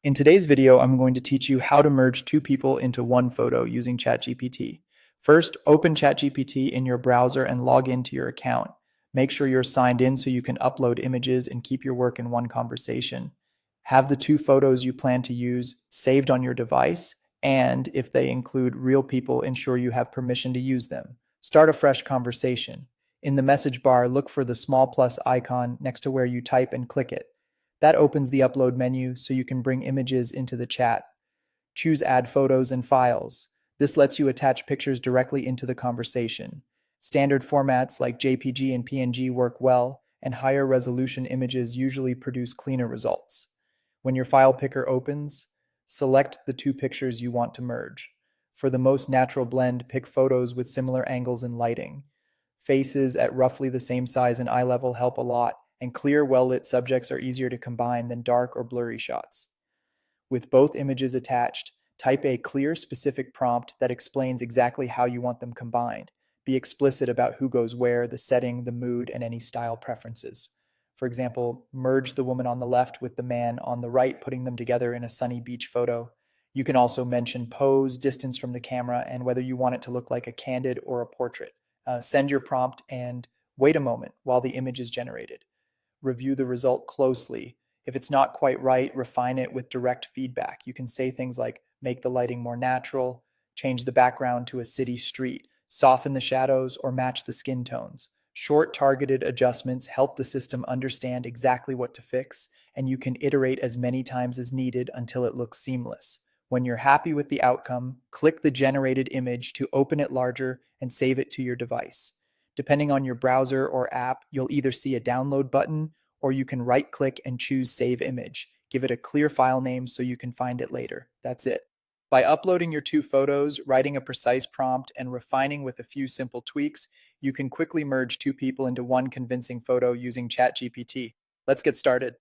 In today's video, I'm going to teach you how to merge two people into one photo using ChatGPT. First, open ChatGPT in your browser and log into your account. Make sure you're signed in so you can upload images and keep your work in one conversation. Have the two photos you plan to use saved on your device, and if they include real people, ensure you have permission to use them. Start a fresh conversation. In the message bar, look for the small plus icon next to where you type and click it. That opens the upload menu so you can bring images into the chat. Choose add photos and files. This lets you attach pictures directly into the conversation. Standard formats like JPG and PNG work well, and higher resolution images usually produce cleaner results. When your file picker opens, select the two pictures you want to merge. For the most natural blend, pick photos with similar angles and lighting. Faces at roughly the same size and eye level help a lot, and clear, well-lit subjects are easier to combine than dark or blurry shots. With both images attached, type a clear, specific prompt that explains exactly how you want them combined. Be explicit about who goes where, the setting, the mood, and any style preferences. For example, merge the woman on the left with the man on the right, putting them together in a sunny beach photo. You can also mention pose, distance from the camera, and whether you want it to look like a candid or a portrait. Send your prompt and wait a moment while the image is generated. Review the result closely. If it's not quite right, refine it with direct feedback. You can say things like make the lighting more natural, change the background to a city street, soften the shadows, or match the skin tones. Short, targeted adjustments help the system understand exactly what to fix, and you can iterate as many times as needed until it looks seamless. When you're happy with the outcome, click the generated image to open it larger and save it to your device. Depending on your browser or app, you'll either see a download button or you can right click and choose Save Image. Give it a clear file name so you can find it later. That's it. By uploading your two photos, writing a precise prompt, and refining with a few simple tweaks, you can quickly merge two people into one convincing photo using ChatGPT. Let's get started.